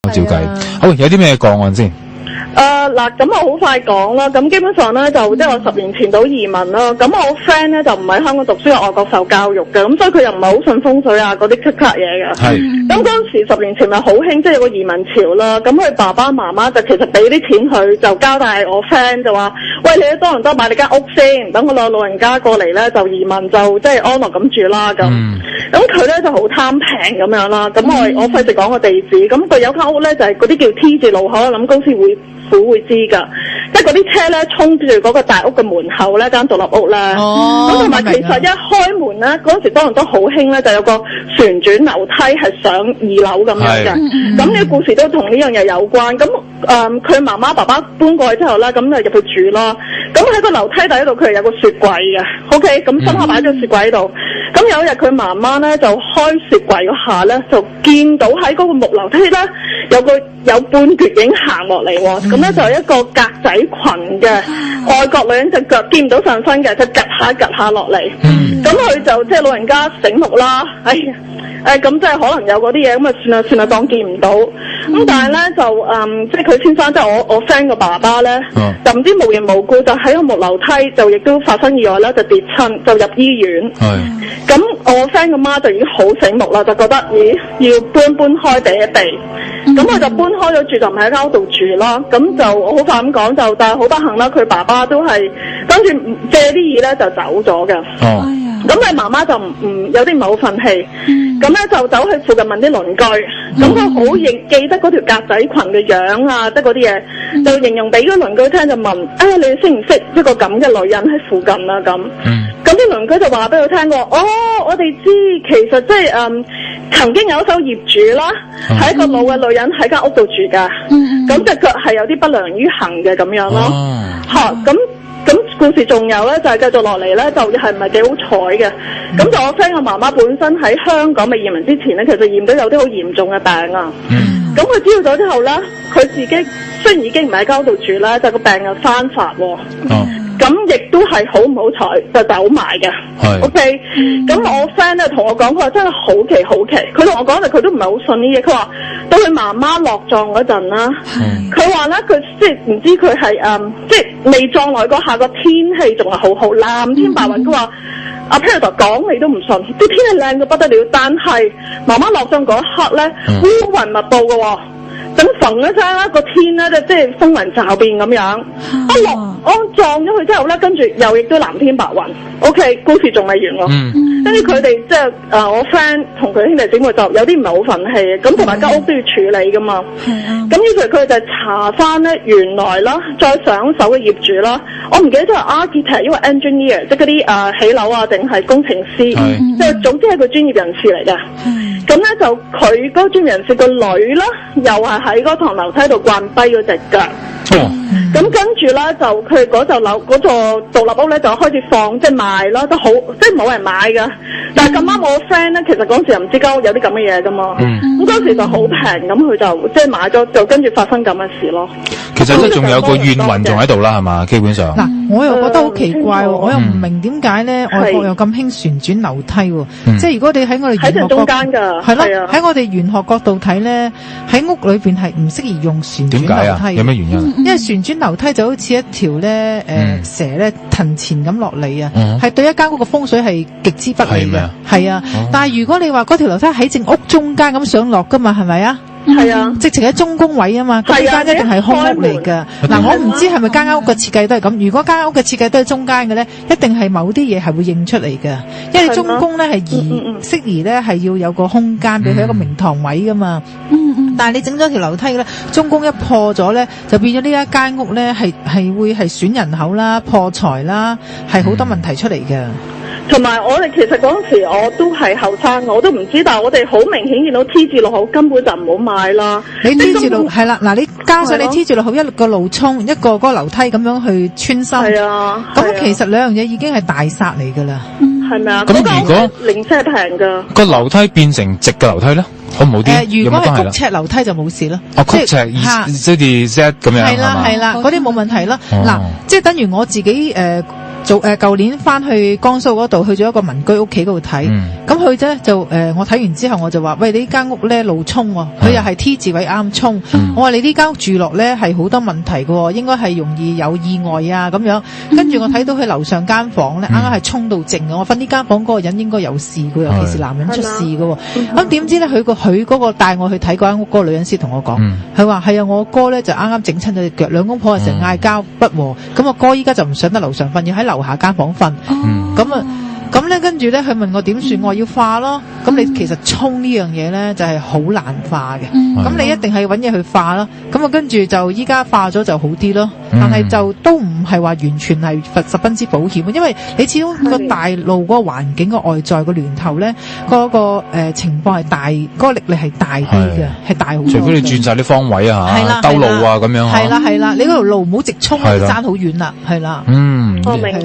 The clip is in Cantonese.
照計。好，有啲咩個案先？嗱，咁我好快講啦。咁基本上咧，就即係我10年前到移民啦。咁我 friend 咧就唔喺香港讀書，喺外國受教育嘅。咁所以佢又唔係好信風水啊嗰啲棘卡嘢嘅。係。咁嗰陣時10年前咪好興，即係有個移民潮啦。咁佢爸爸媽媽就其實俾啲錢佢，就交代我 friend 就話：喂，你喺多倫多買你間屋先，等我老人家過嚟咧就移民就即係安樂咁住啦咁。咁佢咧就好貪平咁樣啦。咁我費事講個地址。咁佢有間屋咧就係嗰啲叫 T 字路口，我諗公司會知㗎，即係嗰啲車咧衝住嗰個大屋嘅門口咧，間獨立屋咧。咁同埋其實一開門咧，嗰陣時多倫多好興咧，就有個旋轉樓梯係上2樓咁樣嘅。咁呢個故事都同呢樣嘢有關。咁佢媽媽爸爸搬過去之後咧，咁就入去住啦。咁喺個樓梯底度，佢係有個雪櫃嘅。OK，咁深刻擺咗雪櫃喺度。咁有一日佢媽媽咧就開雪櫃嗰下咧，就見到喺嗰個木樓梯咧有半橛影行落嚟喎。咁咧就係一個格仔裙嘅外國女人，隻腳見唔到上身嘅，就趌下落嚟。咁佢就即係老人家醒目啦。咁即係可能有嗰啲嘢，咁啊算啦，當見唔到。咁但係咧就即係佢先生，即係我 friend 個爸爸咧，就唔知無緣無故就喺個木樓梯就亦都發生意外啦，就跌親，就入醫院。咁我 friend 個媽就已經好醒目啦，就覺得要搬開避一避。咁佢就搬開咗住，就唔喺間屋度住啦。咁就我好快咁講，就但係好不幸啦，佢爸爸都係跟住借啲嘢咧就走咗嘅。咁佢媽媽就有啲唔係好憤氣，咁咧就走去附近問啲鄰居，咁佢好記得嗰條格仔裙嘅樣啊，即係嗰啲嘢，就形容俾嗰鄰居聽，就問：你識唔識一個咁嘅女人喺附近啊？咁啲鄰居就話俾佢聽過，我哋知，其實即係曾經有一手業主啦，係一個老嘅女人喺間屋度住㗎，咁隻腳係有啲不良於行嘅咁樣咯，咁故事仲有咧，就係繼續落嚟咧，就係唔係幾好彩嘅。咁就我 friend 個媽媽本身喺香港未移民之前咧，其實驗到有啲好嚴重嘅病啊。咁佢知道咗之後咧，佢自己雖然已經唔喺間屋度住啦，但個病又翻發喎。咁亦都係好唔好彩，就走埋嘅。OK，咁我 friend 咧同我講，佢話真係好奇。佢同我講佢都唔係好信呢嘢。佢話到佢媽媽落葬嗰陣啦，佢話咧佢即係唔知佢係即係未葬來嗰下個天氣仲係好藍天白雲。佢話阿 Peter 講你都唔信，啲天氣靚到不得了，但係媽媽落葬嗰一刻咧，烏雲密布嘅喎。等揈一聲啦，個天咧即係風雲驟變咁樣。我撞咗佢之後咧，跟住又亦都藍天白雲。OK， 故事仲未完喎。跟住佢哋即係我 friend 同佢兄弟姊妹就有啲唔係好憤氣嘅，咁同埋間屋都要處理噶嘛。咁於是佢哋就查翻咧，原來啦，再上手嘅業主啦，我唔記得咗係 architect，因為 engineer 即係嗰啲起樓啊，定係工程師，即係總之係個專業人士嚟嘅。咁咧就佢嗰個專業人士個女啦，又係喺嗰堂樓梯度慣跛嗰隻腳。咁跟住咧就佢嗰座獨立屋咧就開始放即係賣啦，都好即係冇人買㗎。但係咁啱我 friend 咧，其實嗰時又唔知間屋有啲咁嘅嘢㗎嘛。咁嗰時就好平，咁佢就即係買咗，就跟住發生咁嘅事咯。其實即係仲有個怨魂仲喺度啦，係嘛？基本上。嗱，我又覺得好奇怪喎，我又唔明點解咧外國又咁興旋轉樓梯喎。即係如果你喺我哋喺中間㗎，係咯，喺我哋玄學角度睇咧，喺屋裏邊係唔適宜用旋轉樓梯。點解啊？有咩原因？因為旋轉樓梯就好似一條咧蛇咧騰前咁落嚟啊，係對一間屋嘅風水係極之不利嘅。係啊，但係如果你話嗰條樓梯喺正屋中間咁上落噶嘛，係咪啊？係啊，直情喺中宮位啊嘛，咁間一定係空屋嚟噶。嗱，我唔知係咪間屋嘅設計都係咁。如果間屋嘅設計都係中間嘅咧，一定係某啲嘢係會認出嚟嘅。因為中宮咧係適宜咧係要有個空間俾佢一個明堂位噶嘛。但係你整咗條樓梯咧，中宮一破咗咧，就變咗呢一間屋咧係會係損人口啦、破財啦，係好多問題出嚟嘅。同埋我哋其實嗰陣時我都係後生，我都唔知，但係我哋好明顯見到 T 字路口根本就唔好買啦。你 T 字路係啦，嗱你加上你 T 字路口一個路衝，一個嗰個樓梯咁樣去穿心，係啊，咁其實兩樣嘢已經係大殺嚟㗎啦。係咪啊？咁如果零舍平㗎個樓梯變成直嘅樓梯咧，好唔好啲？如果係曲尺樓梯就冇事啦。曲尺即係 Z 咁樣係啦係啦，嗰啲冇問題啦。嗱，即係等於我自己舊年翻去江蘇嗰度，去咗一個民居屋企嗰度睇，咁佢咧就我睇完之後我就話：喂，你呢間屋咧路衝喎，佢又係 T 字位啱衝，我話你呢間屋住落咧係好多問題喎，應該係容易有意外啊咁樣。跟住我睇到佢樓上間房咧，啱啱係衝到靜嘅，我瞓呢間房嗰個人應該有事嘅，尤其是男人出事嘅。咁點知咧佢嗰個帶我去睇嗰間屋嗰個女人先同我講，佢話係啊，我哥咧就啱啱整親咗隻腳，兩公婆成日嗌交不和，咁我哥依家就唔上得樓上瞓，要喺樓下間房瞓，咁咧跟住咧佢問我點算，我話要化咯。咁你其實沖呢樣嘢咧就係好難化嘅，咁你一定係揾嘢去化咯。咁跟住就依家化咗就好啲咯，但係就都唔係話完全係十分之保險，因為你始終個大路嗰個環境個外在個巒頭咧嗰個情況係大，嗰個力係大啲嘅，係大好多。除非你轉晒啲方位啊嚇，兜路啊咁樣。係啦，你嗰條路唔好直衝，爭好遠啦，係啦。我明。